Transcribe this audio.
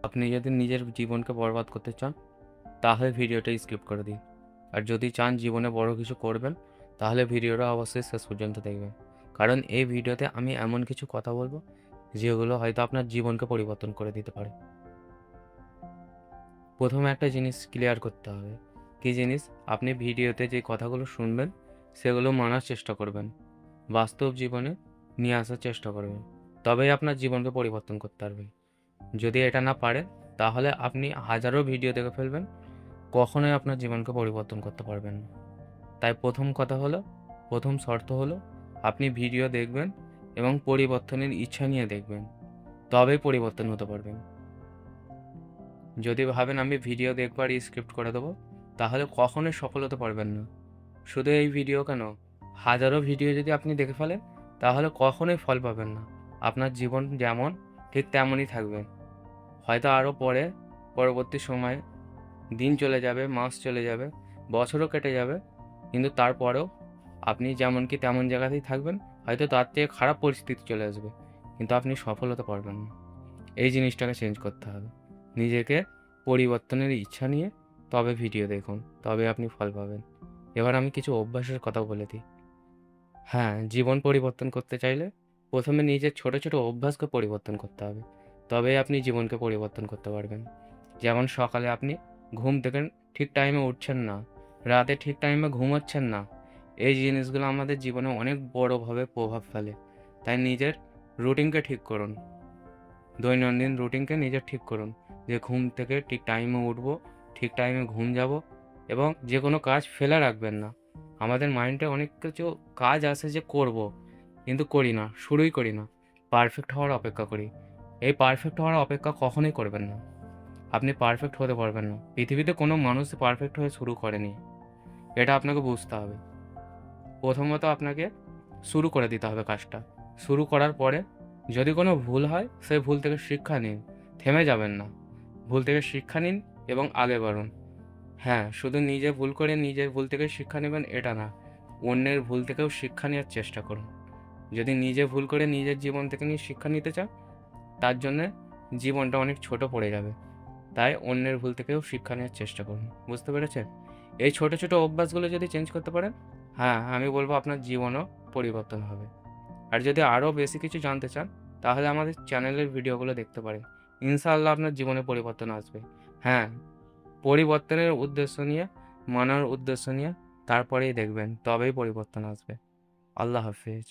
আপনি যদি নিজের জীবনকে বরবাদ করতে চান তাহলে ভিডিওটা স্কিপ করে দিন। আর যদি চান জীবনে বড় কিছু করবেন তাহলে ভিডিওটা অবশ্যই শেষ পর্যন্ত দেখবেন। কারণ এই ভিডিওতে আমি এমন কিছু কথা বলবো যেগুলো হয়তো আপনার জীবনকে পরিবর্তন করে দিতে পারে। প্রথমে একটা জিনিস ক্লিয়ার করতে হবে। কী জিনিস? আপনি ভিডিওতে যে কথাগুলো শুনবেন সেগুলো মানার চেষ্টা করবেন, বাস্তব জীবনে নিয়ে আসার চেষ্টা করবেন, তবেই আপনার জীবনকে পরিবর্তন করতে পারবেন। যদি এটা না পারেন তাহলে আপনি হাজারো ভিডিও দেখে ফেলবেন, কখনোই আপনার জীবনকে পরিবর্তন করতে পারবেন না। তাই প্রথম শর্ত হলো আপনি ভিডিও দেখবেন এবং পরিবর্তনের ইচ্ছা নিয়ে দেখবেন, তবেই পরিবর্তন হতে পারবেন। যদি ভাবেন আমি ভিডিও দেখব আর স্কিপ করে দেবো তাহলে কখনোই সফল হতে পারবেন না। শুধু এই ভিডিও কেন, হাজারো ভিডিও যদি আপনি দেখে ফেলেন তাহলে কখনোই ফল পাবেন না। আপনার জীবন যেমন ঠিক তেমনই থাকবে। হয়তো আরও পরবর্তী সময়ে দিন চলে যাবে, মাস চলে যাবে, বছরও কেটে যাবে, কিন্তু তারপরেও আপনি যেমন কি তেমন জায়গাতেই থাকবেন। হয়তো তার থেকে খারাপ পরিস্থিতি চলে আসবে, কিন্তু আপনি সফল হতে পারবেন না। এই জিনিসটাকে চেঞ্জ করতে হবে। নিজেকে পরিবর্তনের ইচ্ছা নিয়ে তবে ভিডিও দেখুন, তবে আপনি ফল পাবেন। এবার আমি কিছু অভ্যাসের কথা বলে দিই। হ্যাঁ, জীবন পরিবর্তন করতে চাইলে প্রথমে নিজের ছোট ছোট অভ্যাসকে পরিবর্তন করতে হবে, তবেই আপনি জীবনকে পরিবর্তন করতে পারবেন। যেমন সকালে আপনি ঘুম থেকে ঠিক টাইমে উঠছেন না, রাতে ঠিক টাইমে ঘুমাচ্ছেন না। এই জিনিসগুলো আমাদের জীবনে অনেক বড়োভাবে প্রভাব ফেলে। তাই নিজের রুটিনকে ঠিক করুন, দৈনন্দিন রুটিনকে নিজের ঠিক করুন যে ঘুম থেকে ঠিক টাইমে উঠবো, ঠিক টাইমে ঘুম যাব, এবং যে কোনো কাজ ফেলে রাখবেন না। আমাদের মাইন্ডে অনেক কিছু কাজ আসে যে করব, কিন্তু করি না, শুরুই করি না। পারফেক্ট হওয়ার অপেক্ষা করি। এই পারফেক্ট হওয়ার অপেক্ষা কখনোই করবেন না। আপনি পারফেক্ট হতে পারবেন না। পৃথিবীতে কোনো মানুষই পারফেক্ট হয়ে শুরু করেনি। এটা আপনাকে বুঝতে হবে। প্রথমত আপনাকে শুরু করে দিতে হবে কাজটা। শুরু করার পরে যদি কোনো ভুল হয় সেই ভুল থেকে শিক্ষা নিন, থেমে যাবেন না। ভুল থেকে শিক্ষা নিন এবং আগে বাড়ুন। হ্যাঁ, শুধু নিজে ভুল করে নিজের ভুল থেকে শিক্ষা নেবেন এটা না, অন্যের ভুল থেকেও শিক্ষা নেওয়ার চেষ্টা করুন। যদি নিজে ভুল করে নিজের জীবন থেকে নিয়ে শিক্ষা নিতে চান, তার জন্যে জীবনটা অনেক ছোট পড়ে যাবে। তাই অন্যের ভুল থেকেও শিক্ষা নেওয়ার চেষ্টা করুন। বুঝতে পেরেছেন? এই ছোট ছোট অভ্যাসগুলো যদি চেঞ্জ করতে পারেন, হ্যাঁ, আমি বলবো আপনার জীবনও পরিবর্তন হবে। আর যদি আরও বেশি কিছু জানতে চান তাহলে আমাদের চ্যানেলের ভিডিওগুলো দেখতে পারেন। ইনশাআল্লাহ আপনার জীবনে পরিবর্তন আসবে। হ্যাঁ, পরিবর্তনের উদ্দেশ্য নিয়ে, মানার উদ্দেশ্য নিয়ে তারপরেই দেখবেন, তবেই পরিবর্তন আসবে। আল্লাহ হাফেজ।